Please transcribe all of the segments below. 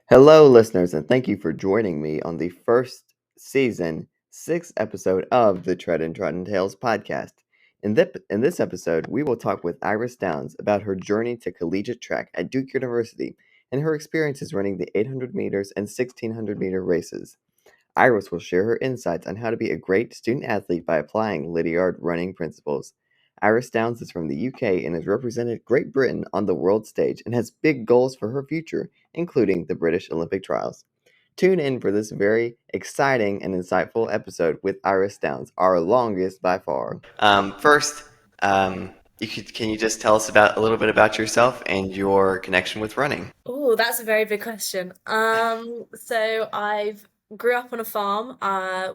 Hello, listeners, and thank you for joining me on the first season, sixth episode of the Tread and Trodden Tales podcast. In this episode, we will talk with Iris Downs about her journey to collegiate track at Duke University and her experiences running the 800 meters and 1600 meter races. Iris will share her insights on how to be a great student athlete by applying Lydiard running principles. Iris Downs is from the UK and has represented Great Britain on the world stage and has big goals for her future, including the British Olympic trials. Tune in for this very exciting and insightful episode with Iris Downs, our longest by far. First, can you just tell us about a little bit about yourself and your connection with running? Oh, that's a very big question. So I've grew up on a farm,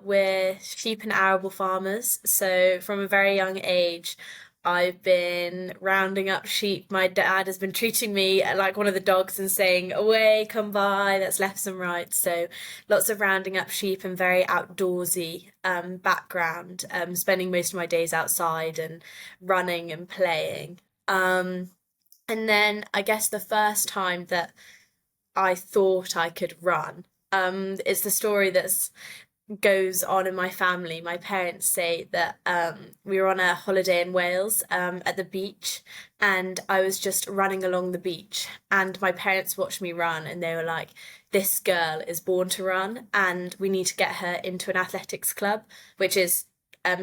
with sheep and arable farmers. So from a very young age, I've been rounding up sheep. My dad has been treating me like one of the dogs and saying, "Away, come by, that's lefts and rights." So lots of rounding up sheep and very outdoorsy background, spending most of my days outside and running and playing. Um, and then I guess the first time that I thought I could run, it's the story that goes on in my family. My parents say that we were on a holiday in Wales at the beach, and I was just running along the beach. And my parents watched me run, and they were like, "This girl is born to run, and we need to get her into an athletics club, which is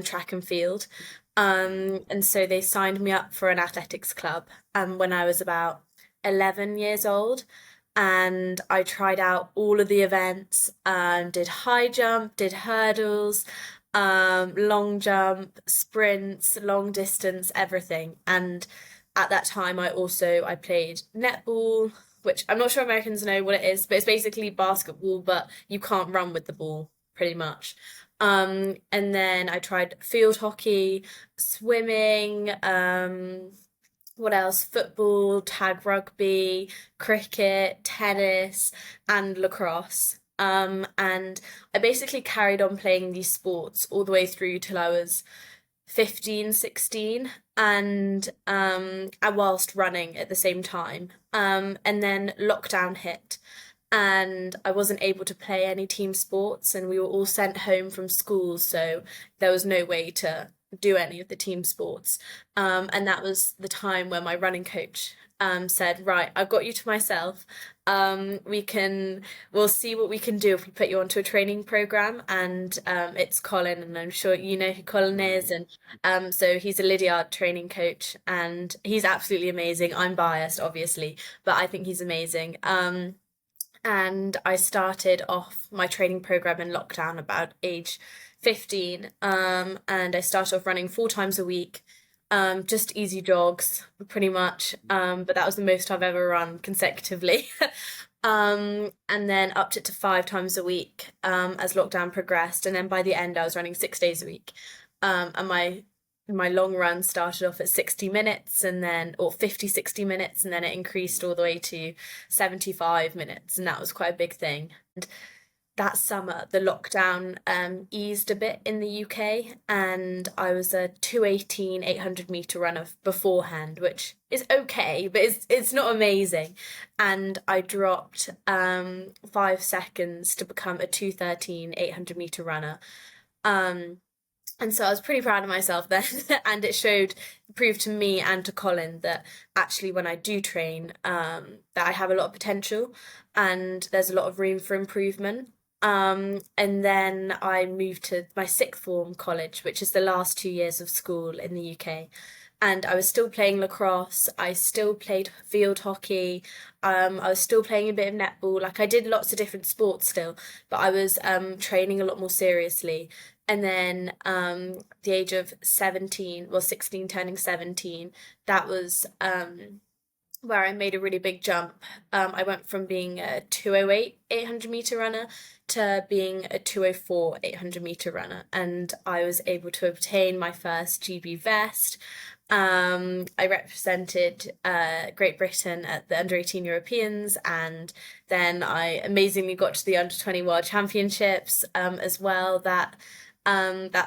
track and field." And so they signed me up for an athletics club when I was about 11 years old. And I tried out all of the events, did high jump, did hurdles, long jump, sprints, long distance, everything. And at that time, I played netball, which I'm not sure Americans know what it is, but it's basically basketball, but you can't run with the ball, pretty much. And then I tried field hockey, swimming, what else? Football, tag rugby, cricket, tennis, and lacrosse. And I basically carried on playing these sports all the way through till I was 15, 16, and whilst running at the same time. And then lockdown hit, and I wasn't able to play any team sports, and we were all sent home from school, so there was no way to do any of the team sports. And that was the time when my running coach said, "Right, I've got you to myself. We'll see what we can do if we put you onto a training program." And it's Colin, and I'm sure you know who Colin is. And so he's a Lydiard training coach, and he's absolutely amazing. I'm biased, obviously, but I think he's amazing. And I started off my training program in lockdown about age 15. And I started off running 4 times a week, just easy jogs, pretty much. But that was the most I've ever run consecutively. And then upped it to 5 times a week, as lockdown progressed. And then by the end, I was running 6 days a week. And my long run started off at 60 minutes and then, or 50, 60 minutes, and then it increased all the way to 75 minutes. And that was quite a big thing. And that summer, the lockdown eased a bit in the UK, and I was a 2:18 800-meter runner beforehand, which is okay, but it's not amazing. And I dropped 5 seconds to become a 2:13 800-meter runner. Um, and so I was pretty proud of myself then, and it proved to me and to Colin that actually when I do train, that I have a lot of potential, and there's a lot of room for improvement. And then I moved to my sixth form college, which is the last 2 years of school in the UK. And I was still playing lacrosse. I still played field hockey. I was still playing a bit of netball. Like I did lots of different sports still, but I was training a lot more seriously. And then the age of 17, well, 16 turning 17, that was where I made a really big jump. I went from being a 2:08 800-meter runner to being a 2:04 800-meter runner, and I was able to obtain my first GB vest. I represented Great Britain at the Under 18 Europeans, and then I amazingly got to the Under 20 World Championships as well that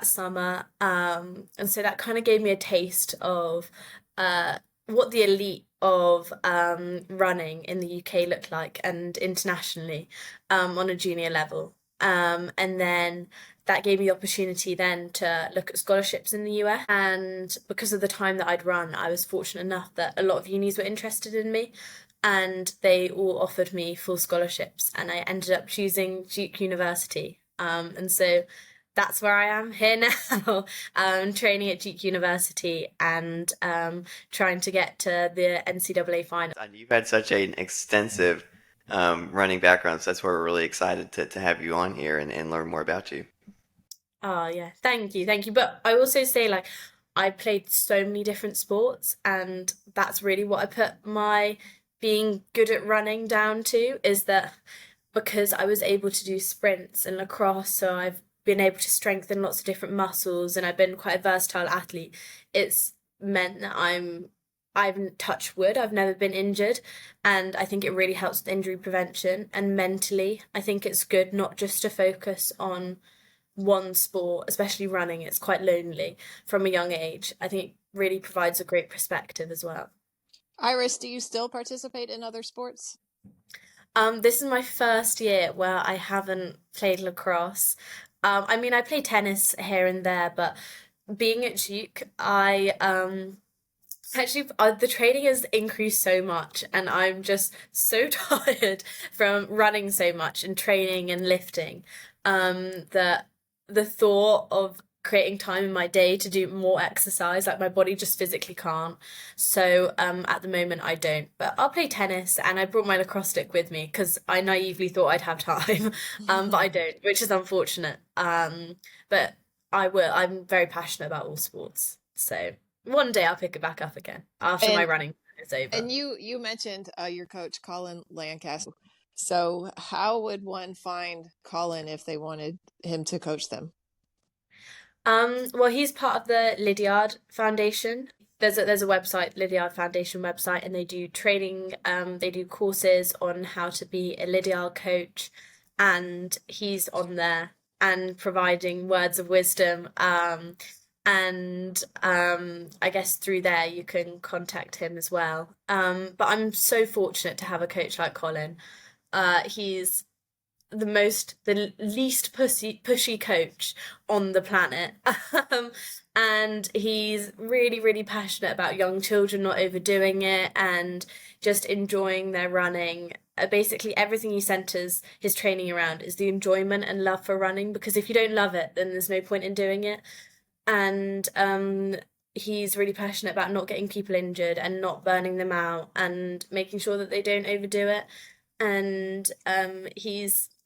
summer. And so that kind of gave me a taste of what the elite of running in the UK look like and internationally on a junior level. And then that gave me the opportunity then to look at scholarships in the US. And because of the time that I'd run, I was fortunate enough that a lot of unis were interested in me and they all offered me full scholarships. And I ended up choosing Duke University. And so that's where I am here now, training at Duke University and trying to get to the NCAA final. And you've had such an extensive running background, so that's why we're really excited to have you on here and learn more about you. Oh yeah, thank you, thank you. But I also say like I played so many different sports, and that's really what I put my being good at running down to is that because I was able to do sprints and lacrosse, so I've been able to strengthen lots of different muscles and I've been quite a versatile athlete. It's meant that I've touched wood, I've never been injured, and I think it really helps with injury prevention and mentally. I think it's good not just to focus on one sport, especially running. It's quite lonely from a young age. I think it really provides a great perspective as well. Iris, do you still participate in other sports? This is my first year where I haven't played lacrosse. I mean, I play tennis here and there, but being at Duke, I actually the training has increased so much, and I'm just so tired from running so much and training and lifting, that the thought of creating time in my day to do more exercise, like my body just physically can't. So at the moment I don't, but I'll play tennis, and I brought my lacrosse stick with me because I naively thought I'd have time, but I don't, which is unfortunate. But I will. I'm very passionate about all sports, so one day I'll pick it back up again after my running is over. And you mentioned your coach, Colin Lancaster. So how would one find Colin if they wanted him to coach them? Well, he's part of the Lydiard Foundation. There's a website, Lydiard Foundation website, and they do training. They do courses on how to be a Lydiard coach, and he's on there and providing words of wisdom. And I guess through there you can contact him as well. But I'm so fortunate to have a coach like Colin. He's the least pushy coach on the planet. And he's really, really passionate about young children not overdoing it and just enjoying their running. Basically, everything he centers his training around is the enjoyment and love for running, because if you don't love it, then there's no point in doing it. And he's really passionate about not getting people injured and not burning them out and making sure that they don't overdo it. And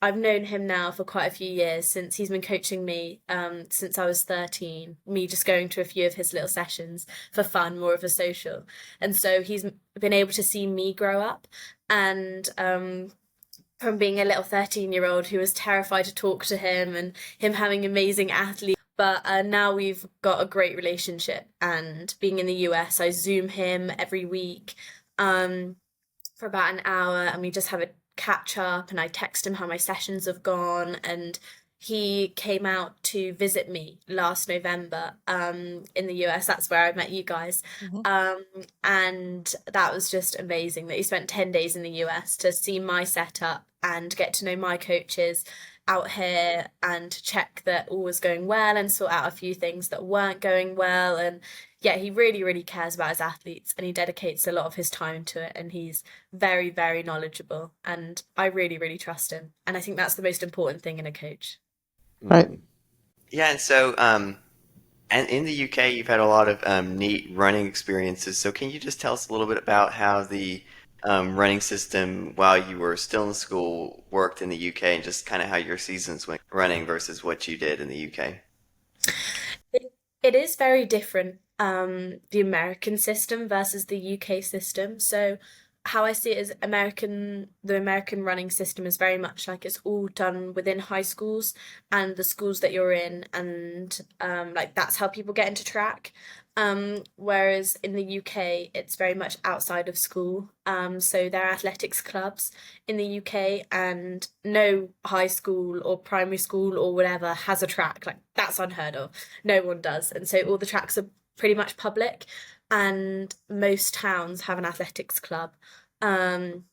I've known him now for quite a few years, since he's been coaching me since I was 13, me just going to a few of his little sessions for fun, more of a social. And so he's been able to see me grow up, and from being a little 13-year-old who was terrified to talk to him and him having amazing athletes. But now we've got a great relationship, and being in the US, I Zoom him every week for about an hour, and we just have a catch up, and I text him how my sessions have gone. And he came out to visit me last November in the US. That's where I met you guys. And that was just amazing that he spent 10 days in the US to see my setup and get to know my coaches out here and check that all was going well and sort out a few things that weren't going well. And yeah, he really, really cares about his athletes, and he dedicates a lot of his time to it, and he's very, very knowledgeable, and I really, really trust him. And I think that's the most important thing in a coach. Right. Yeah, and so and in the UK, you've had a lot of neat running experiences. So can you just tell us a little bit about how the running system while you were still in school worked in the UK, and just kind of how your seasons went running versus what you did in the UK? It is very different, the American system versus the UK system. So how I see it is the American running system is very much like it's all done within high schools and the schools that you're in, and like that's how people get into track. Whereas in the UK, it's very much outside of school. So there are athletics clubs in the UK, and no high school or primary school or whatever has a track. Like that's unheard of. No one does. And so all the tracks are pretty much public. and most towns have an athletics club. Um,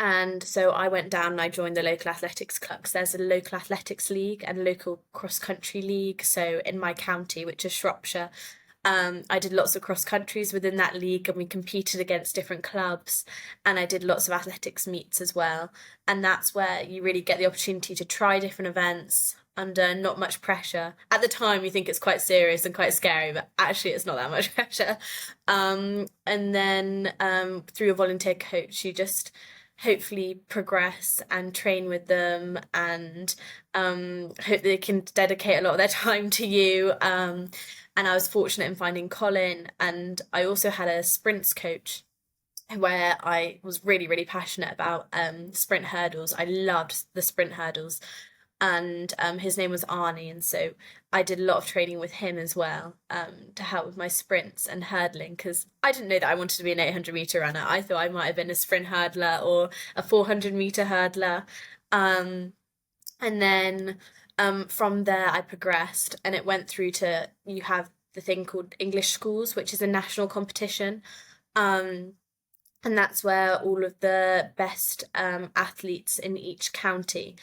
and so I went down and I joined the local athletics club because there's a local athletics league and local cross country league. So in my county, which is Shropshire, I did lots of cross countries within that league and we competed against different clubs, and I did lots of athletics meets as well. And that's where you really get the opportunity to try different events under not much pressure. At the time, you think it's quite serious and quite scary, but actually, it's not that much pressure. And then through a volunteer coach, you just hopefully progress and train with them and hope they can dedicate a lot of their time to you. And I was fortunate in finding Colin, and I also had a sprints coach where I was really, really passionate about sprint hurdles. I loved the sprint hurdles, and his name was Arnie, and so I did a lot of training with him as well to help with my sprints and hurdling because I didn't know that I wanted to be an 800-meter runner. I thought I might have been a sprint hurdler or a 400-meter hurdler. And then from there, I progressed and it went through to you have the thing called English Schools, which is a national competition. Um, and that's where all of the best athletes in each county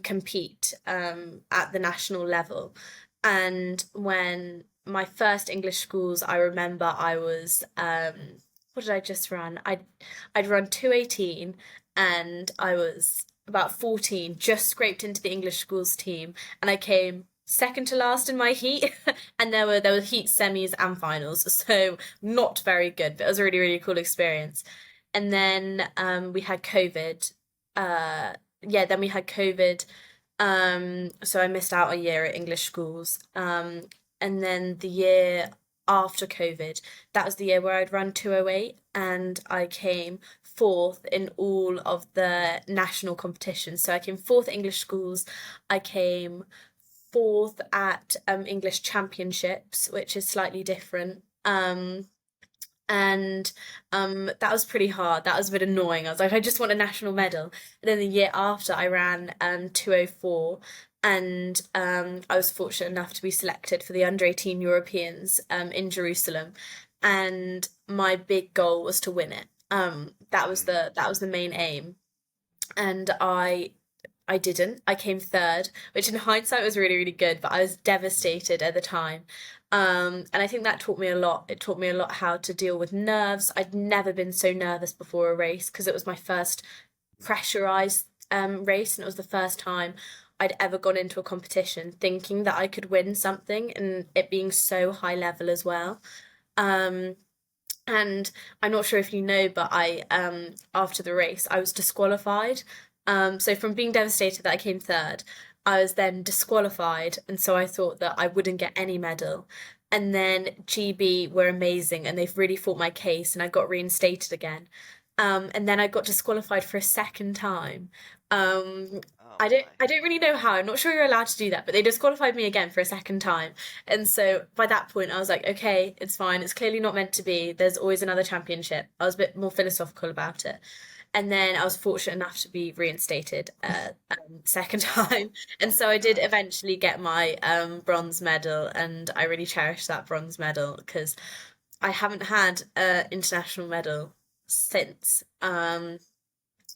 compete at the national level. And when my first English schools, I remember I was what did I just run? I'd run 2:18 and I was about 14, just scraped into the English schools team, and I came second to last in my heat. And there were heat semis and finals, so not very good, but it was a really, really cool experience. And then we had COVID. Then we had COVID. So I missed out a year at English schools. And then the year after COVID, that was the year where I'd run 2:08 and I came fourth in all of the national competitions. So I came fourth at English schools. I came fourth at English championships, which is slightly different. And that was pretty hard. That was a bit annoying. I was like, I just want a national medal. And then the year after, I ran 2:04, and I was fortunate enough to be selected for the under-18 Europeans in Jerusalem, and my big goal was to win it. That was the main aim, and I didn't. I came third, which in hindsight was really, really good, but I was devastated at the time. And I think that taught me a lot. It taught me a lot how to deal with nerves. I'd never been so nervous before a race because it was my first pressurized race, and it was the first time I'd ever gone into a competition thinking that I could win something and it being so high level as well. Um, and I'm not sure if you know, but I after the race I was disqualified. So from being devastated that I came third, I was then disqualified, and so I thought that I wouldn't get any medal. And then GB were amazing, and they've really fought my case, and I got reinstated again. And then I got disqualified for a second time. Um, Oh I don't really know how. I'm not sure you're allowed to do that, but they disqualified me again for a second time. And so by that point, I was like, okay, it's fine. It's clearly not meant to be. There's always another championship. I was a bit more philosophical about it. And then I was fortunate enough to be reinstated second wow. time. And so I did eventually get my bronze medal, and I really cherish that bronze medal because I haven't had an international medal since. And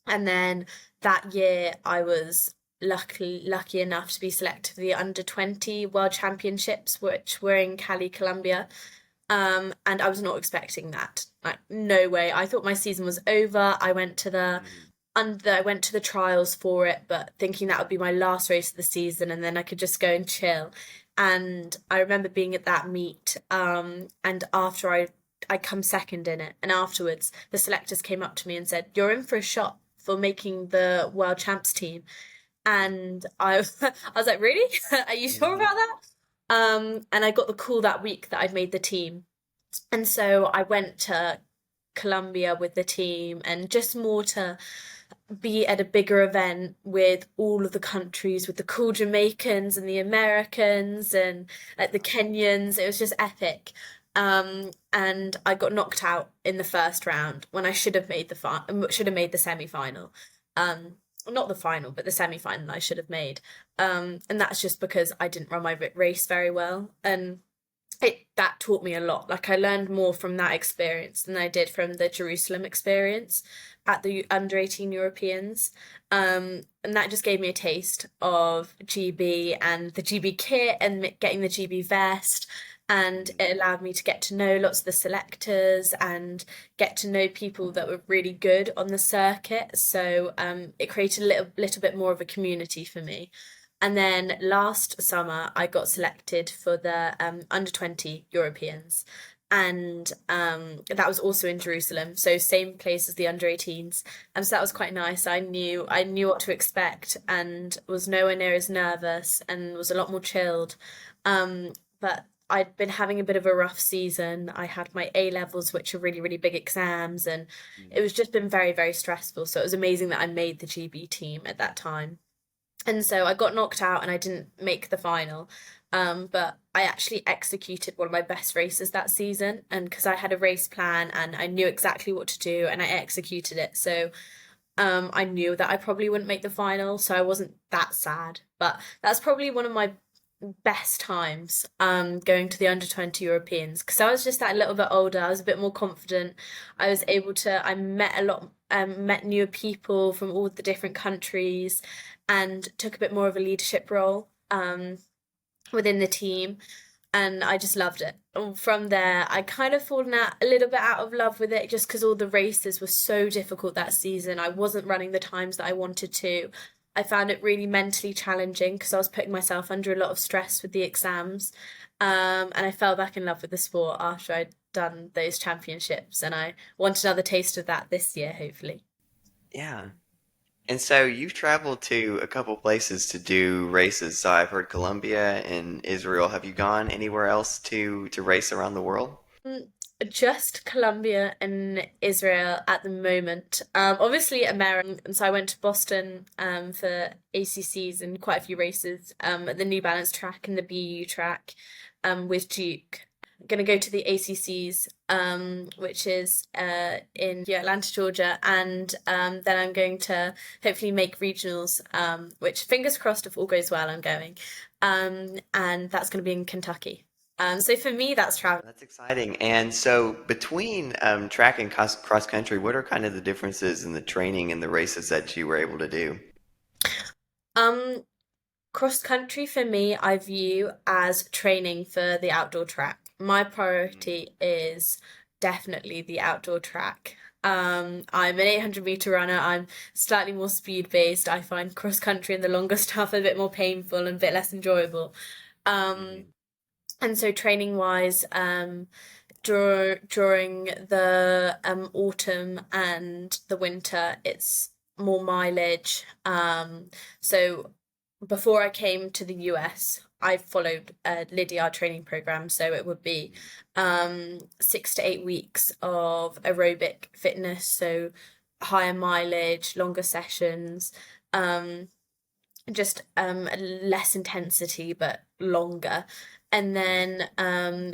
then that year I was lucky enough to be selected for the under 20 World Championships, which were in Cali, Colombia. And I was not expecting that. Like, no way. I thought my season was over. I went to the trials for it, but thinking that would be my last race of the season and then I could just go and chill. And I remember being at that meet, and after I come second in it, and afterwards the selectors came up to me and said, "You're in for a shot for making the World Champs team." And I I was like, "Really? Are you sure about that?" And I got the call that week that I'd made the team. And so I went to Colombia with the team and just more to be at a bigger event with all of the countries, with the cool Jamaicans and the Americans and like the Kenyans. It was just epic. And I got knocked out in the first round when I should have made the semi-final. Not the final, but the semi-final I should have made. And that's just because I didn't run my race very well. And that taught me a lot. Like I learned more from that experience than I did from the Jerusalem experience at the under-18 Europeans. And that just gave me a taste of GB and the GB kit and getting the GB vest. And it allowed me to get to know lots of the selectors and get to know people that were really good on the circuit. So it created a little bit more of a community for me. And then last summer, I got selected for the under 20 Europeans. And that was also in Jerusalem, so same place as the under 18s. And so that was quite nice. I knew what to expect and was nowhere near as nervous and was a lot more chilled. But I'd been having a bit of a rough season. I had my A levels, which are really, really big exams, and it was just been very, very stressful. So it was amazing that I made the GB team at that time. And so I got knocked out and I didn't make the final. But I actually executed one of my best races that season. And because I had a race plan and I knew exactly what to do and I executed it. So I knew that I probably wouldn't make the final. So I wasn't that sad. But that's probably one of my best times going to the under 20 Europeans because I was just that little bit older. I was a bit more confident. I was able to, I met a lot, met newer people from all the different countries and took a bit more of a leadership role within the team. And I just loved it. And from there, I kind of fallen out a little bit out of love with it just because all the races were so difficult that season. I wasn't running the times that I wanted to. I found it really mentally challenging because I was putting myself under a lot of stress with the exams. And I fell back in love with the sport after I'd done those championships. And I want another taste of that this year, hopefully. Yeah. And so you've traveled to a couple places to do races. So I've heard Colombia and Israel. Have you gone anywhere else to race around the world? Mm, Just Colombia and Israel at the moment. Obviously America, and so I went to Boston for ACCs and quite a few races at the New Balance track and the BU track with Duke. I'm gonna go to the ACCs, which is in Atlanta, Georgia, and then I'm going to hopefully make regionals, which fingers crossed if all goes well, I'm going, and that's going to be in Kentucky. So for me, that's travel. That's exciting. And so between track and cross country, what are kind of the differences in the training and the races that you were able to do? Um, Cross country for me, I view as training for the outdoor track. My priority is definitely the outdoor track. I'm an 800-meter runner. I'm slightly more speed based. I find cross country and the longer stuff a bit more painful and a bit less enjoyable. Um, Mhm. and so training wise, during the autumn and the winter, it's more mileage. So before I came to the US, I followed a Lydiard training program, so it would be 6 to 8 weeks of aerobic fitness, so higher mileage, longer sessions, um, just less intensity but longer. And then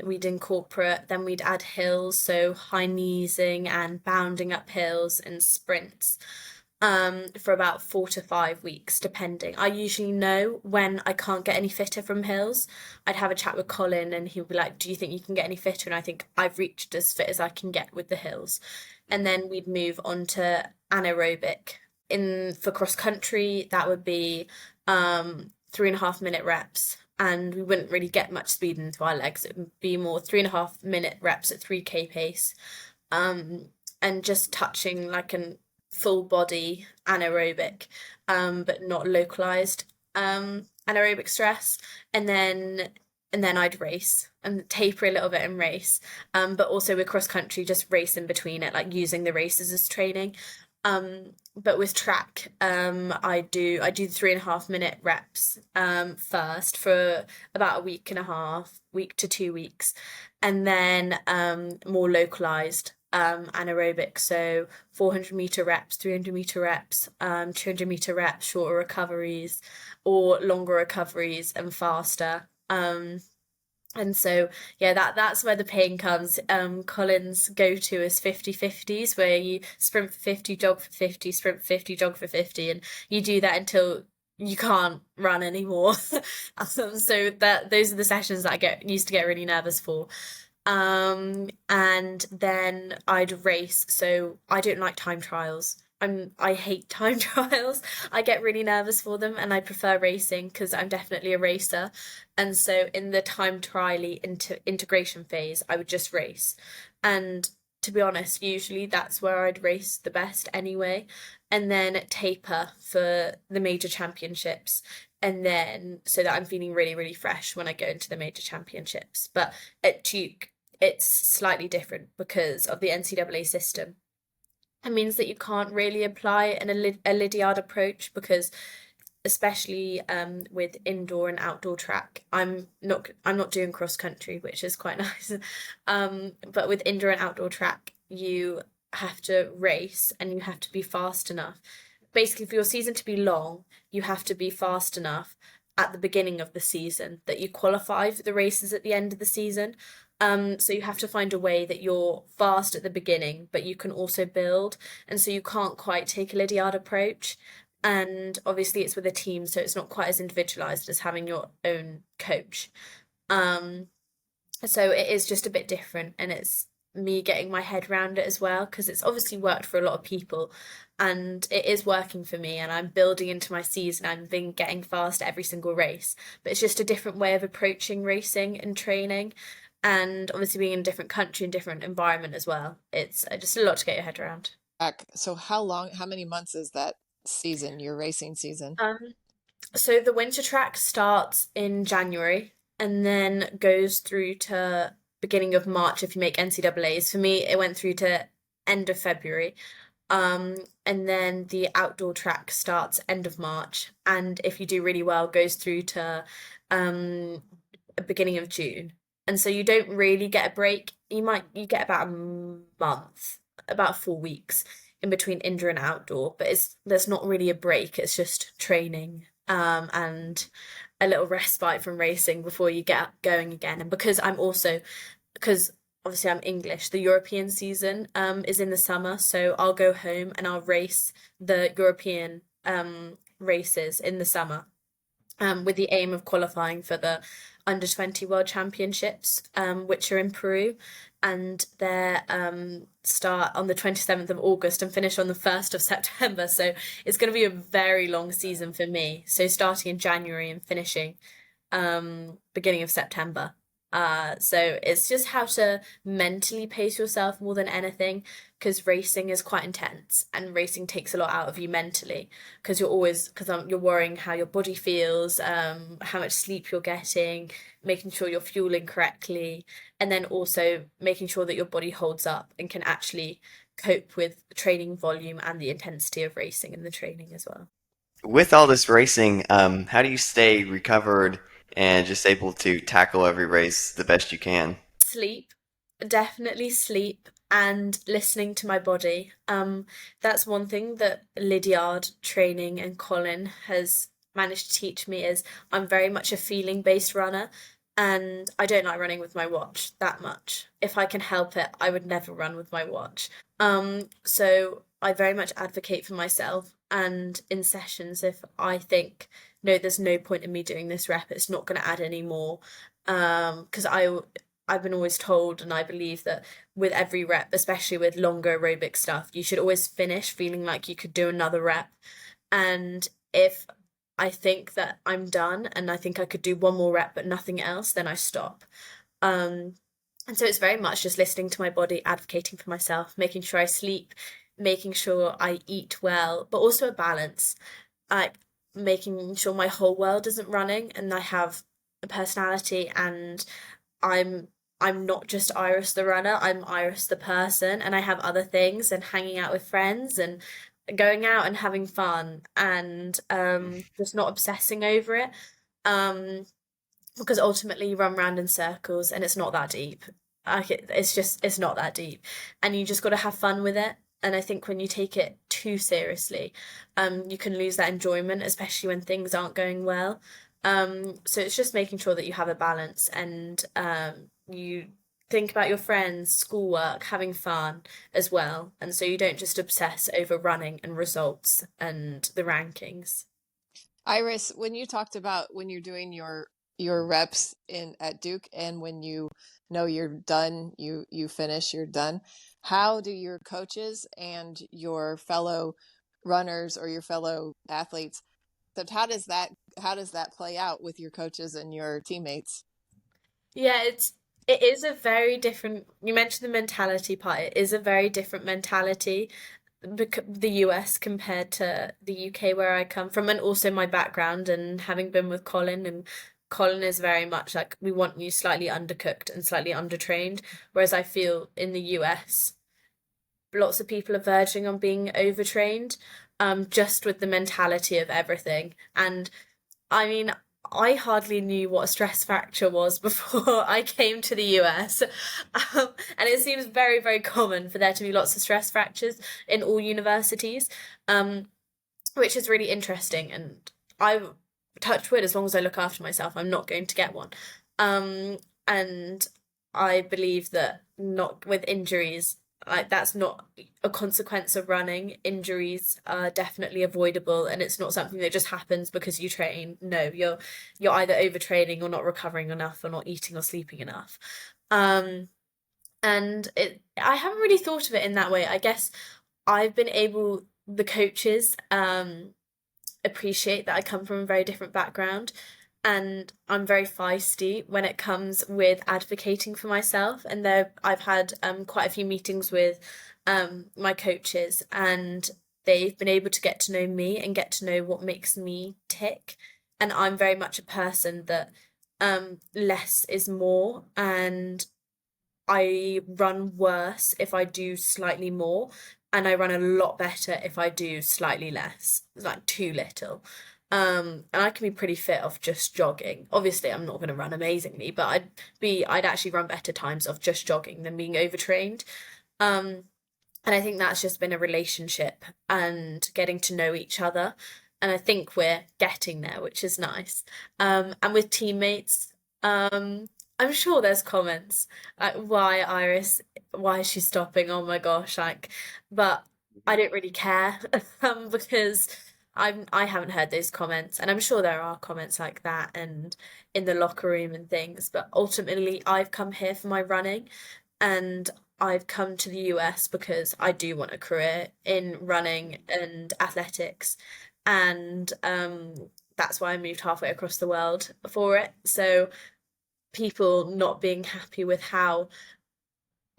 we'd add hills, so high kneesing and bounding up hills and sprints for about 4 to 5 weeks, depending. I usually know when I can't get any fitter from hills. I'd have a chat with Colin and he would be like, "Do you think you can get any fitter?" And I think I've reached as fit as I can get with the hills. And then we'd move on to anaerobic. In for cross country, that would be 3.5 minute reps. And we wouldn't really get much speed into our legs. It would be more 3.5 minute reps at 3K pace. And just touching like an full body anaerobic, but not localized anaerobic stress, and then I'd race and taper a little bit and race, but also with cross country, just race in between it, like using the races as training. But with track, I do 3.5 minute reps first for about a week and a half, week to 2 weeks, and then more localized anaerobic, so 400-meter reps, 300-meter reps, 200-meter reps, shorter recoveries or longer recoveries and faster. And so yeah, that's where the pain comes. Colin's go-to is 50-50s, where you sprint for 50, jog for 50, sprint for 50, jog for 50, and you do that until you can't run anymore. So those are the sessions that I used to get really nervous for. And then I'd race. So I don't like time trials. I hate time trials. I get really nervous for them, and I prefer racing because I'm definitely a racer. And so in the time trialy integration phase, I would just race. And to be honest, usually that's where I'd race the best anyway. And then taper for the major championships. And then so that I'm feeling really, really fresh when I go into the major championships. But at Duke, it's slightly different because of the NCAA system. It means that you can't really apply a Lydiard approach because especially with indoor and outdoor track, I'm not doing cross country, which is quite nice. But with indoor and outdoor track, you have to race and you have to be fast enough. Basically, for your season to be long, you have to be fast enough at the beginning of the season that you qualify for the races at the end of the season. So you have to find a way that you're fast at the beginning, but you can also build. And so you can't quite take a Lydiard approach. And obviously it's with a team, so it's not quite as individualized as having your own coach. Um, so it is just a bit different, and it's me getting my head around it as well, because it's obviously worked for a lot of people and it is working for me, and I'm building into my season. I've been getting fast every single race, but it's just a different way of approaching racing and training. And obviously being in a different country and different environment as well. It's just a lot to get your head around. So how many months is that season, your racing season? Um, so the winter track starts in January and then goes through to beginning of March if you make NCAAs. For me, it went through to end of February. And then the outdoor track starts end of March, and if you do really well, goes through to beginning of June. And so you don't really get a break. You get about a month, about 4 weeks in between indoor and outdoor, but there's not really a break. It's just training, and a little respite from racing before you get going again. And because obviously I'm English, the European season is in the summer, so I'll go home and I'll race the European races in the summer, with the aim of qualifying for the under-20 World Championships, which are in Peru, and they start on the 27th of August and finish on the 1st of September. So it's going to be a very long season for me. So starting in January and finishing beginning of September. So it's just how to mentally pace yourself more than anything, because racing is quite intense and racing takes a lot out of you mentally, because you're worrying how your body feels, how much sleep you're getting, making sure you're fueling correctly, and then also making sure that your body holds up and can actually cope with training volume and the intensity of racing and the training as well. With all this racing, how do you stay recovered and just able to tackle every race the best you can? Sleep, definitely sleep, and listening to my body. That's one thing that Lydiard training and Colin has managed to teach me is I'm very much a feeling-based runner, and I don't like running with my watch that much. If I can help it, I would never run with my watch. So I very much advocate for myself, and in sessions, if I think, no, there's no point in me doing this rep, it's not going to add any more. Because I've been always told, and I believe that with every rep, especially with longer aerobic stuff, you should always finish feeling like you could do another rep. And if I think that I'm done and I think I could do one more rep but nothing else, then I stop. Um, and so it's very much just listening to my body, advocating for myself, making sure I sleep, making sure I eat well, but also a balance. Like making sure my whole world isn't running and I have a personality, and I'm I'm not just Iris the runner, I'm Iris the person, and I have other things and hanging out with friends and going out and having fun, and just not obsessing over it. Um because ultimately you run round in circles and it's not that deep. It's not that deep, and you just got to have fun with it. And I think when you take it too seriously, you can lose that enjoyment, especially when things aren't going well. So it's just making sure that you have a balance, and you think about your friends, schoolwork, having fun as well, and so you don't just obsess over running and results and the rankings. Iris, when you talked about when you're doing your reps at Duke and when you know you're done, you finish, you're done, how do your coaches and your fellow runners or your fellow athletes, so how does that play out with your coaches and your teammates? Yeah, it is a very different. You mentioned the mentality part. It is a very different mentality, the US compared to the UK where I come from, and also my background and having been with Colin. And Colin is very much like we want you slightly undercooked and slightly undertrained, whereas I feel in the US lots of people are verging on being overtrained, just with the mentality of everything. And I mean, I hardly knew what a stress fracture was before I came to the US. And it seems very, very common for there to be lots of stress fractures in all universities, which is really interesting. And I touch wood, as long as I look after myself, I'm not going to get one. And I believe that not with injuries, like that's not a consequence of running. Injuries are definitely avoidable, and it's not something that just happens because you train. No, you're either overtraining or not recovering enough or not eating or sleeping enough. And I haven't really thought of it in that way. I guess I've been able, the coaches appreciate that I come from a very different background, and I'm very feisty when it comes with advocating for myself. And there, I've had quite a few meetings with my coaches, and they've been able to get to know me and get to know what makes me tick. And I'm very much a person that less is more, and I run worse if I do slightly more, and I run a lot better if I do slightly less, like too little. And I can be pretty fit off just jogging. Obviously, I'm not going to run amazingly, but I'd actually run better times of just jogging than being overtrained. Um, and I think that's just been a relationship and getting to know each other. And I think we're getting there, which is nice. And with teammates, I'm sure there's comments like, why Iris, why is she stopping? Oh my gosh, like, but I don't really care because I haven't heard those comments, and I'm sure there are comments like that and in the locker room and things, but ultimately I've come here for my running, and I've come to the US because I do want a career in running and athletics, and that's why I moved halfway across the world for it. So people not being happy with how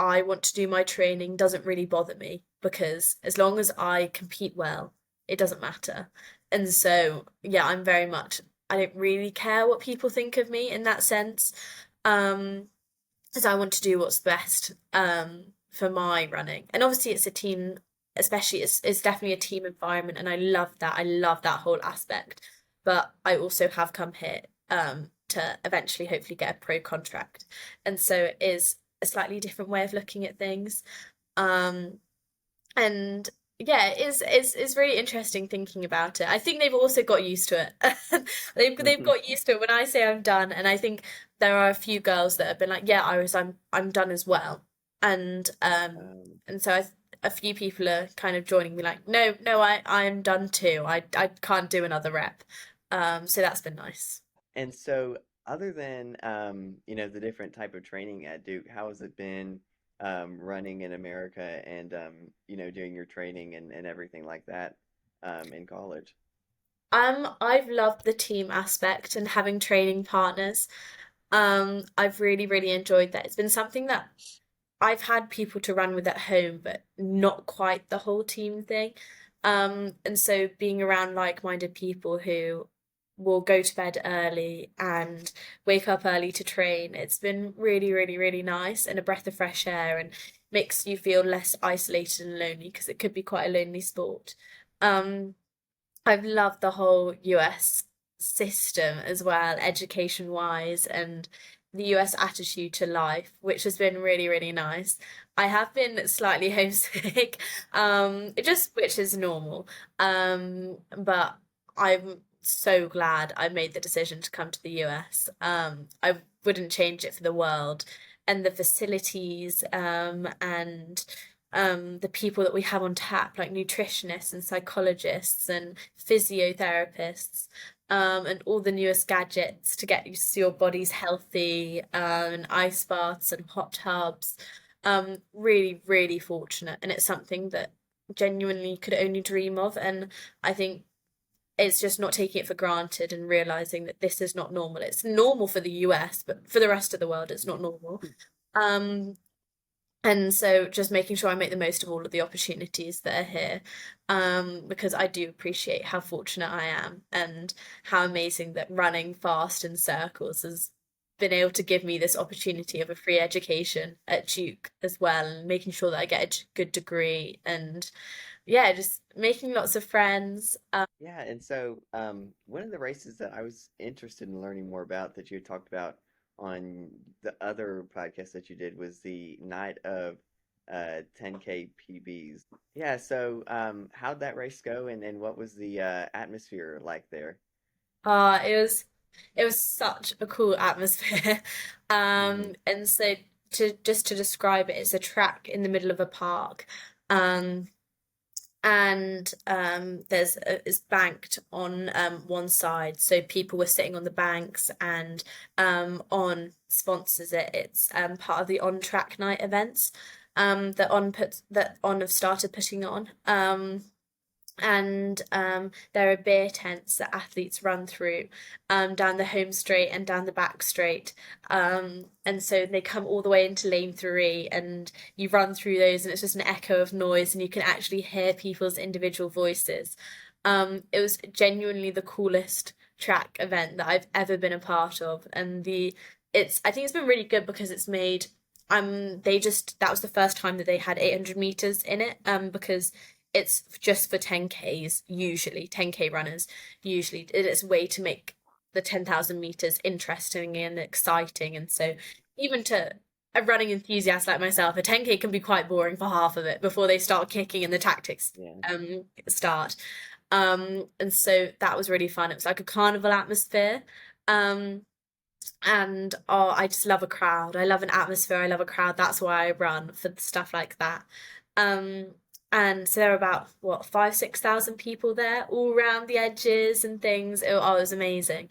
I want to do my training doesn't really bother me, because as long as I compete well, it doesn't matter. And so, yeah, I'm very much, I don't really care what people think of me in that sense. Um, because I want to do what's best for my running. And obviously it's a team, especially it's definitely a team environment, and I love that. I love that whole aspect. But I also have come here to eventually hopefully get a pro contract. And so it is a slightly different way of looking at things. Um and yeah, it's really interesting thinking about it. I think they've also got used to it. They've got used to it when I say I'm done, and I think there are a few girls that have been like, "Yeah, Iris, I'm done as well," and so a few people are kind of joining me, like, "No, no, I'm done too. I can't do another rep," so that's been nice. And so, other than the different type of training at Duke, how has it been running in America and doing your training and everything like that in college? I've loved the team aspect and having training partners. I've really, really enjoyed that. It's been something that I've had people to run with at home, but not quite the whole team thing. And so being around like-minded people who will go to bed early and wake up early to train, it's been really, really, really nice and a breath of fresh air, and makes you feel less isolated and lonely, because it could be quite a lonely sport. Um, I've loved the whole US system as well, education wise, and the US attitude to life, which has been really, really nice. I have been slightly homesick, just which is normal. But I'm so glad I made the decision to come to the US. I wouldn't change it for the world. And the facilities, and the people that we have on tap, like nutritionists and psychologists and physiotherapists. and all the newest gadgets to get your bodies healthy, and ice baths and hot tubs. Really, really fortunate, and it's something that genuinely could only dream of. And I think it's just not taking it for granted and realizing that this is not normal. It's normal for the US, but for the rest of the world, it's not normal. Um, and so just making sure I make the most of all of the opportunities that are here, because I do appreciate how fortunate I am and how amazing that running fast in circles has been able to give me this opportunity of a free education at Duke as well, and making sure that I get a good degree, and yeah, just making lots of friends. Yeah, and so one of the races that I was interested in learning more about that you had talked about on the other podcast that you did was the night of 10K PBs. Yeah, so how'd that race go, and what was the atmosphere like there? It was such a cool atmosphere. Hmm. And so to describe it, it's a track in the middle of a park. Um, and it's banked on one side, so people were sitting on the banks, and On sponsors it. It's part of the On Track Night events that On have started putting on. And There are beer tents that athletes run through down the home straight and down the back straight. And so they come all the way into lane three, and you run through those, and it's just an echo of noise, and you can actually hear people's individual voices. It was genuinely the coolest track event that I've ever been a part of, and I think it's been really good because it's made that was the first time that they had 800 meters in it, because it's just for 10Ks, usually 10K runners. Usually it's a way to make the 10,000 meters interesting and exciting. And so even to a running enthusiast like myself, a 10K can be quite boring for half of it before they start kicking and the tactics Yeah. start. And so that was really fun. It was like a carnival atmosphere. Um, and I just love a crowd. I love an atmosphere. I love a crowd. That's why I run, for stuff like that. Um, and so there were about what 5,000 to 6,000 people there, all around the edges and things. It was amazing.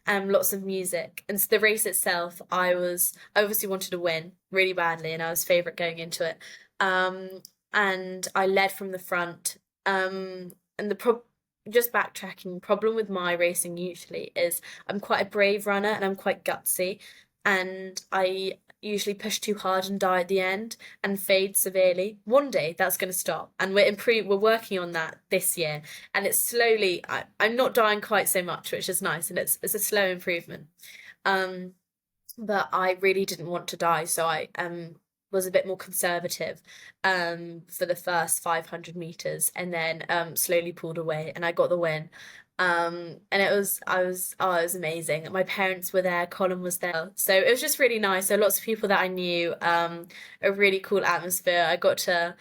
Lots of music. And so the race itself, I obviously wanted to win really badly, and I was favourite going into it. And I led from the front. And just backtracking, problem with my racing usually is I'm quite a brave runner and I'm quite gutsy, and I usually push too hard and die at the end and fade severely. One day that's going to stop, and we're working on that this year, and it's slowly. I'm not dying quite so much, which is nice, and it's a slow improvement. Um, but I really didn't want to die, so I was a bit more conservative for the first 500 meters, and then slowly pulled away, and I got the win. And it was amazing. My parents were there, Colin was there, so it was just really nice. So lots of people that I knew, a really cool atmosphere. I got to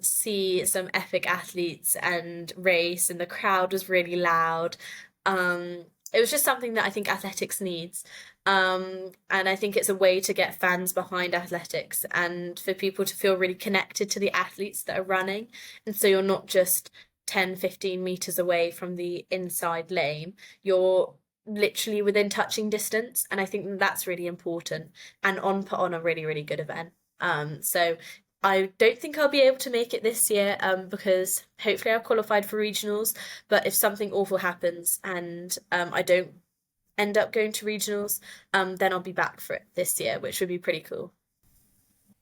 see some epic athletes and race, and the crowd was really loud. It was just something that I think athletics needs. And I think it's a way to get fans behind athletics and for people to feel really connected to the athletes that are running. And so you're not just 10, 15 meters away from the inside lane, you're literally within touching distance. And I think that's really important. And On put on a really, really good event. So I don't think I'll be able to make it this year, because hopefully I've qualified for regionals. But if something awful happens and I don't end up going to regionals, then I'll be back for it this year, which would be pretty cool.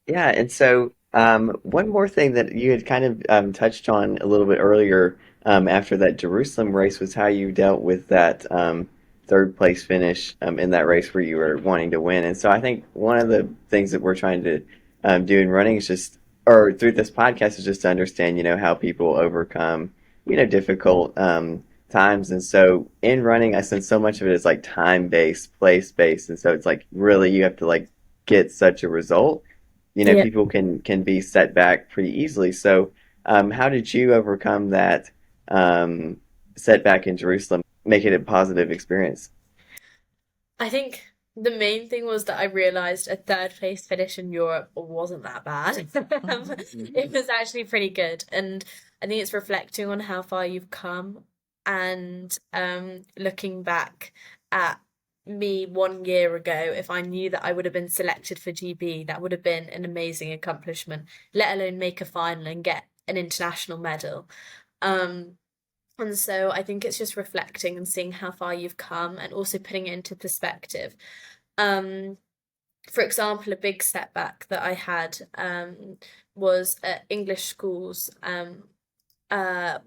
Yeah, and so one more thing that you had kind of touched on a little bit earlier after that Jerusalem race was how you dealt with that third place finish in that race where you were wanting to win. And so I think one of the things that we're trying to do in running is just, or through this podcast, is just to understand, how people overcome, difficult times. And so in running, I sense so much of it is like time based, place based, and so it's like really you have to like get such a result. Yeah. People can be set back pretty easily. So, how did you overcome that setback in Jerusalem, make it a positive experience? I think the main thing was that I realized a third place finish in Europe wasn't that bad. It was actually pretty good. And I think it's reflecting on how far you've come. And looking back at me 1 year ago, if I knew that I would have been selected for GB, that would have been an amazing accomplishment, let alone make a final and get an international medal. And so I think it's just reflecting and seeing how far you've come and also putting it into perspective. For example, a big setback that I had was at English schools,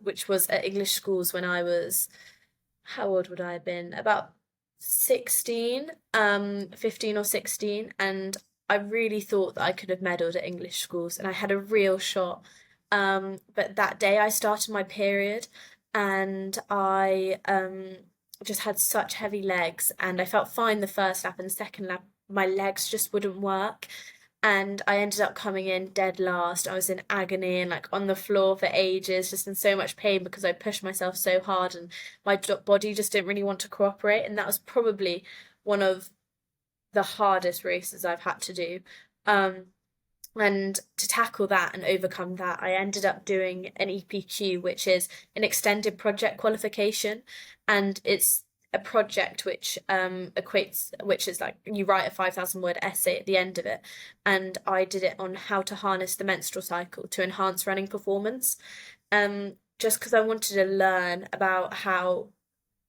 which was at English schools when I was, how old would I have been? About 16, 15 or 16. And I really thought that I could have medalled at English schools and I had a real shot. But that day I started my period and I just had such heavy legs and I felt fine the first lap, and the second lap my legs just wouldn't work. And I ended up coming in dead last. I was in agony and like on the floor for ages, just in so much pain because I pushed myself so hard and my body just didn't really want to cooperate. And that was probably one of the hardest races I've had to do. And to tackle that and overcome that, I ended up doing an EPQ, which is an extended project qualification. And it's a project which which is like you write a 5,000 word essay at the end of it. And I did it on how to harness the menstrual cycle to enhance running performance. Just because I wanted to learn about how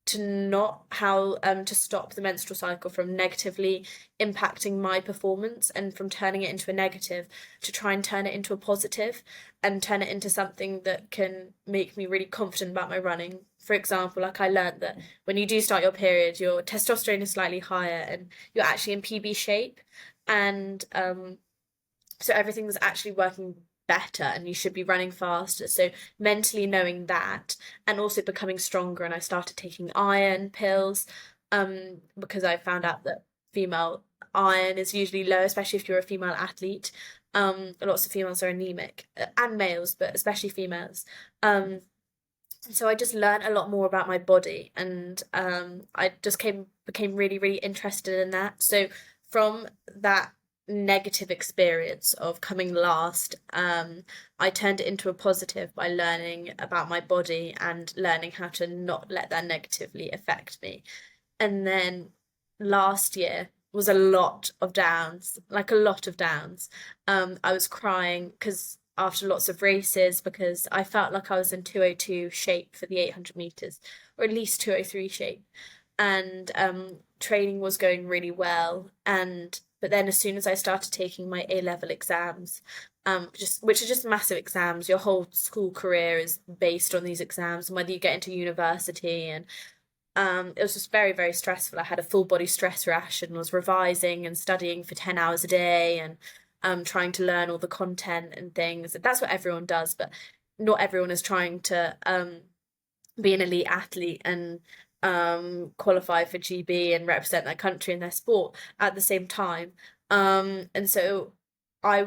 to stop the menstrual cycle from negatively impacting my performance and from turning it into a negative, to try and turn it into a positive and turn it into something that can make me really confident about my running. For example, like I learned that when you do start your period, your testosterone is slightly higher and you're actually in PB shape, and so everything's actually working better and you should be running faster. So mentally knowing that and also becoming stronger, and I started taking iron pills because I found out that female iron is usually low, especially if you're a female athlete. Lots of females are anemic, and males, but especially females. So I just learned a lot more about my body, and I just became really, really interested in that. So from that negative experience of coming last, I turned it into a positive by learning about my body and learning how to not let that negatively affect me. And then last year was a lot of downs, like a lot of downs. I was crying because after lots of races, because I felt like I was in 202 shape for the 800 meters, or at least 203 shape. And training was going really well. But then as soon as I started taking my A-level exams, which are just massive exams, your whole school career is based on these exams and whether you get into university, and it was just very, very stressful. I had a full body stress rash and was revising and studying for 10 hours a day and trying to learn all the content and things. That's what everyone does, but not everyone is trying to be an elite athlete and qualify for GB and represent their country and their sport at the same time. And so my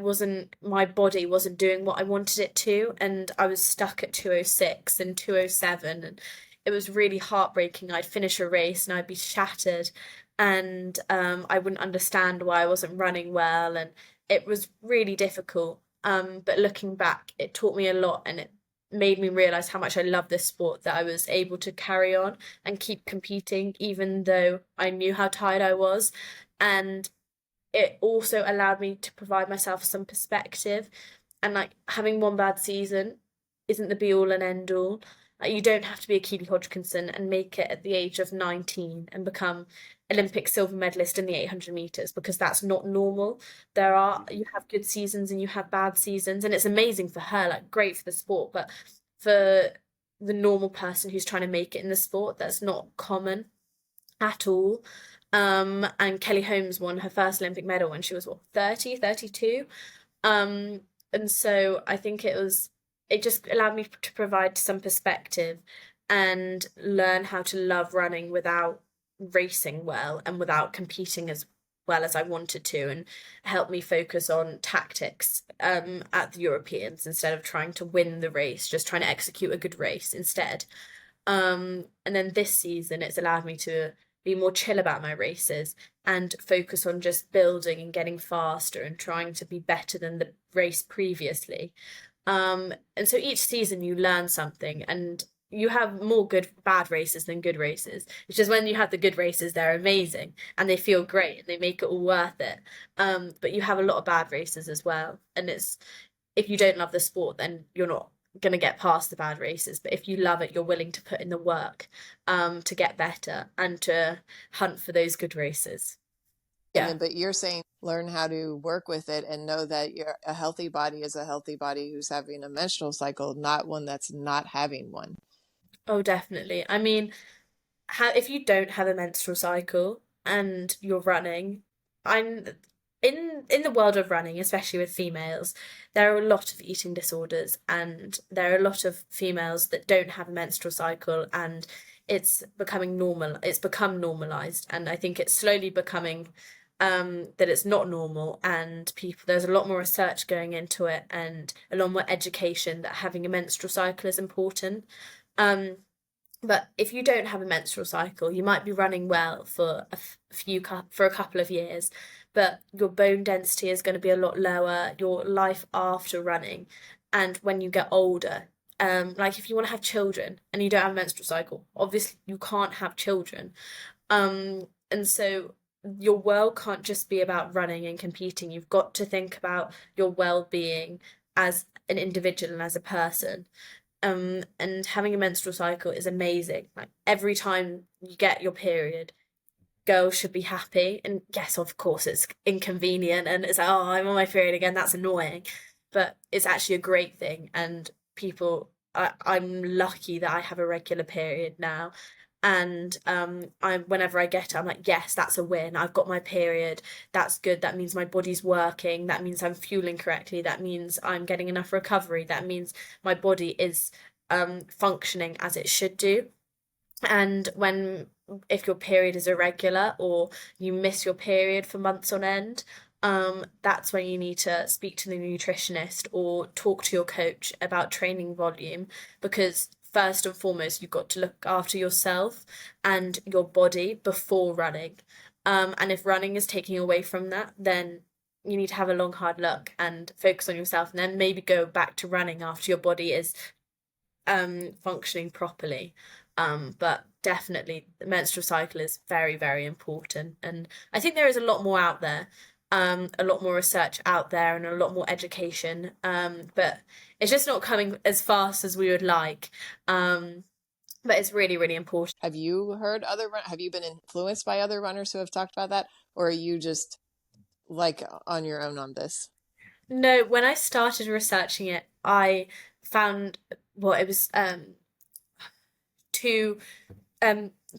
body wasn't doing what I wanted it to, and I was stuck at 206 and 207, and it was really heartbreaking. I'd finish a race and I'd be shattered, and I wouldn't understand why I wasn't running well, and it was really difficult. But looking back, it taught me a lot, and it made me realize how much I love this sport, that I was able to carry on and keep competing even though I knew how tired I was. And it also allowed me to provide myself some perspective, and like having one bad season isn't the be all and end all. Like, you don't have to be a Keely Hodgkinson and make it at the age of 19 and become Olympic silver medalist in the 800 meters, because that's not normal. You have good seasons and you have bad seasons, and it's amazing for her, like great for the sport, but for the normal person who's trying to make it in the sport, that's not common at all. And Kelly Holmes won her first Olympic medal when she was 30, 32. And so I think it just allowed me to provide some perspective and learn how to love running without racing well and without competing as well as I wanted to, and help me focus on tactics at the Europeans instead of trying to win the race, just trying to execute a good race instead. And then this season, it's allowed me to be more chill about my races and focus on just building and getting faster and trying to be better than the race previously. And so each season you learn something, and you have more bad races than good races. It's just when you have the good races, they're amazing and they feel great and they make it all worth it. But you have a lot of bad races as well. And it's if you don't love the sport, then you're not gonna get past the bad races. But if you love it, you're willing to put in the work to get better and to hunt for those good races. And Yeah. then, but you're saying learn how to work with it and know that a healthy body is a healthy body who's having a menstrual cycle, not one that's not having one. Oh, definitely. I mean, if you don't have a menstrual cycle and you're running, I'm in the world of running, especially with females, there are a lot of eating disorders and there are a lot of females that don't have a menstrual cycle, and it's becoming normal. It's become normalized, and I think it's slowly becoming that it's not normal, and there's a lot more research going into it and a lot more education that having a menstrual cycle is important. Um, but if you don't have a menstrual cycle, you might be running well for for a couple of years, but your bone density is going to be a lot lower, your life after running, and when you get older, like if you want to have children and you don't have a menstrual cycle, obviously you can't have children. And so your world can't just be about running and competing. You've got to think about your well-being as an individual and as a person. And having a menstrual cycle is amazing. Like every time you get your period, girls should be happy. And yes, of course, it's inconvenient and it's like, oh, I'm on my period again. That's annoying. But it's actually a great thing. And I'm lucky that I have a regular period now. And whenever I get it, I'm like, yes, that's a win. I've got my period. That's good. That means my body's working. That means I'm fueling correctly. That means I'm getting enough recovery. That means my body is functioning as it should do. And if your period is irregular or you miss your period for months on end, that's when you need to speak to the nutritionist or talk to your coach about training volume, because first and foremost, you've got to look after yourself and your body before running. And if running is taking away from that, then you need to have a long, hard look and focus on yourself, and then maybe go back to running after your body is functioning properly. But definitely the menstrual cycle is very, very important. And I think there is a lot more out there, a lot more research out there and a lot more education. But it's just not coming as fast as we would like. But it's really, really important. Have you heard have you been influenced by other runners who have talked about that? Or are you just like on your own on this? No, when I started researching it, I found, well, it was two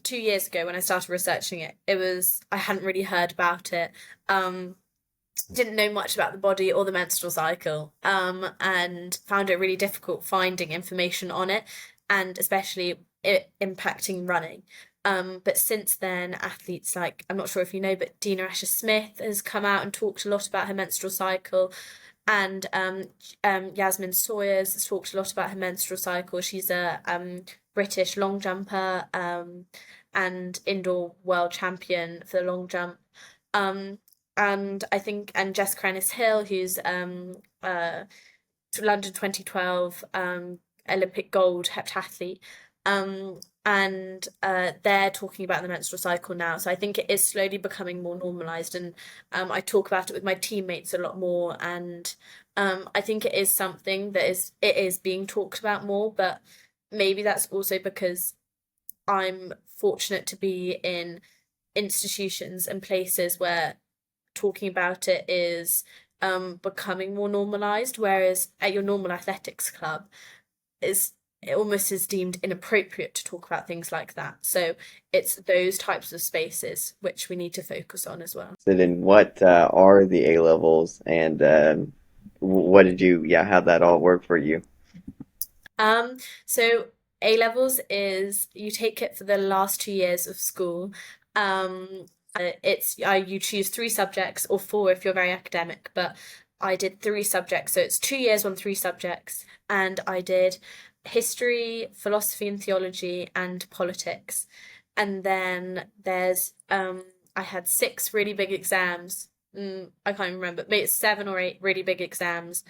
2 years ago when I started researching it. I hadn't really heard about it. Didn't know much about the body or the menstrual cycle, and found it really difficult finding information on it, and especially it impacting running. But since then, athletes like, I'm not sure if you know, but Dina Asher-Smith has come out and talked a lot about her menstrual cycle, and Yasmin Sawyers has talked a lot about her menstrual cycle. She's a British long jumper and indoor world champion for the long jump. And I think, and Jessica Ennis-Hill, who's London 2012 Olympic gold heptathlete. And they're talking about the menstrual cycle now. So I think it is slowly becoming more normalized, and I talk about it with my teammates a lot more, and I think it is something that is being talked about more, but maybe that's also because I'm fortunate to be in institutions and places where talking about it is becoming more normalized, whereas at your normal athletics club it almost is deemed inappropriate to talk about things like that. So it's those types of spaces which we need to focus on as well. So then what are the A levels, and what did how'd that all work for you? So A levels is you take it for the last 2 years of school. You choose 3 subjects, or 4 if you're very academic, but I did 3 subjects, so it's 2 years on 3 subjects, and I did history, philosophy and theology, and politics. And then I had 6 really big exams. I can't even remember, maybe it's 7 or 8 really big exams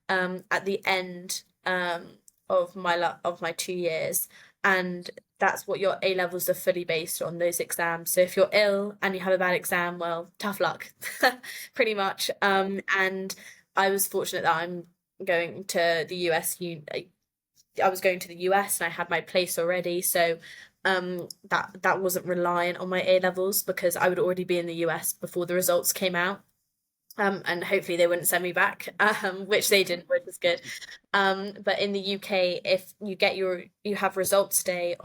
at the end of my 2 years. and that's what your A levels are fully based on, those exams. So if you're ill and you have a bad exam, well, tough luck, pretty much. And I was fortunate that I'm going to the US. I was going to the US and I had my place already, so that wasn't reliant on my A levels because I would already be in the US before the results came out. And hopefully they wouldn't send me back, which they didn't, which was good. But in the UK, if you have results day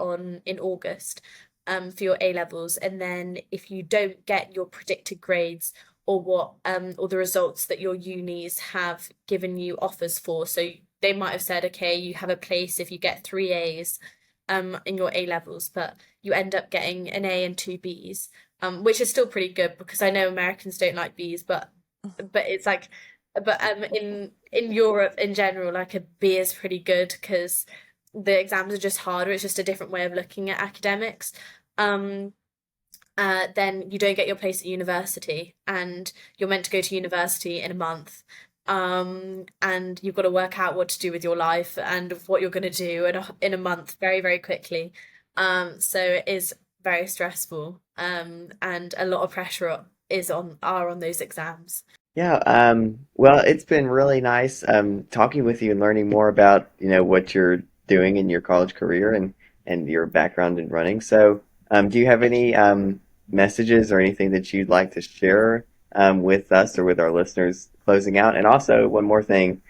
in August, for your A levels, and then if you don't get your predicted grades or the results that your unis have given you offers for, so they might have said, okay, you have a place if you get 3 A's in your A levels, but you end up getting an A and 2 B's, which is still pretty good because I know Americans don't like B's, but it's like, but in Europe in general, like a B is pretty good because the exams are just harder. It's just a different way of looking at academics. Um, then you don't get your place at university, and you're meant to go to university in a month. And you've got to work out what to do with your life and what you're going to do in a month very, very quickly. So it is very stressful. And a lot of pressure are on those exams. Yeah, well, it's been really nice talking with you and learning more about, what you're doing in your college career and your background in running. So, do you have any messages or anything that you'd like to share with us or with our listeners closing out? And also, one more thing,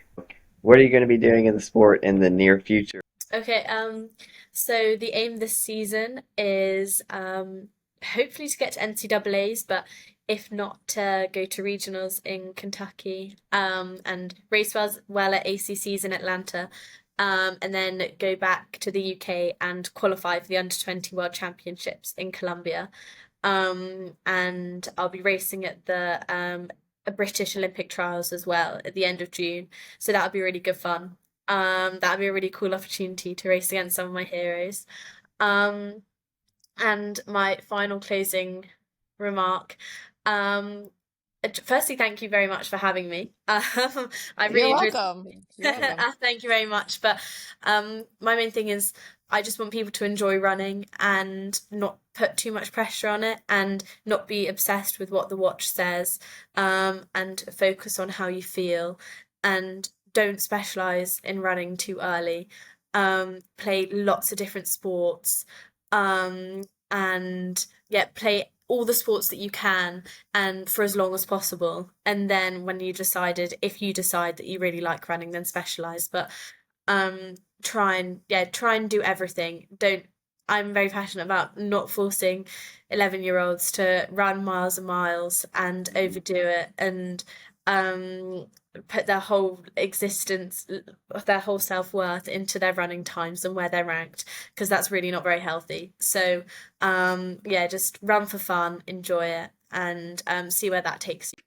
what are you going to be doing in the sport in the near future? Okay, so the aim this season is hopefully to get to NCAAs, but if not, to go to regionals in Kentucky, and race well at ACCs in Atlanta, and then go back to the UK and qualify for the Under-20 World Championships in Colombia. And I'll be racing at the British Olympic trials as well at the end of June, so that'll be really good fun. That'd be a really cool opportunity to race against some of my heroes. Um, and my final closing remark. Um, Firstly, thank you very much for having me. I really You're enjoyed. welcome. You're welcome. Thank you very much. But my main thing is I just want people to enjoy running and not put too much pressure on it and not be obsessed with what the watch says, and focus on how you feel and don't specialize in running too early. Play lots of different sports, and yeah, play all the sports that you can and for as long as possible. And then if you decide that you really like running, then specialize. But try and do everything. Don't I'm very passionate about not forcing 11-year-olds to run miles and miles and overdo it and put their whole existence, their whole self-worth into their running times and where they're ranked, because that's really not very healthy. So yeah, just run for fun, enjoy it, and see where that takes you.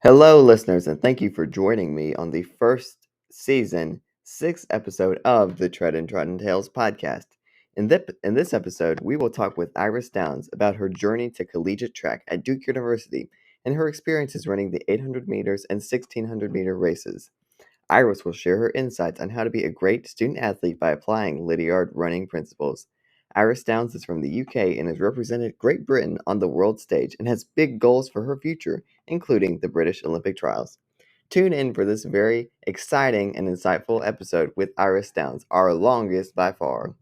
Hello, listeners, and thank you for joining me on the first season, 6th episode of the Tread and Trodden Tales podcast. In this episode, we will talk with Iris Downs about her journey to collegiate track at Duke University and her experiences running the 800 meters and 1600 meter races. Iris will share her insights on how to be a great student athlete by applying Lydiard running principles. Iris Downs is from the UK and has represented Great Britain on the world stage and has big goals for her future, including the British Olympic trials. Tune in for this very exciting and insightful episode with Iris Downs, our longest by far.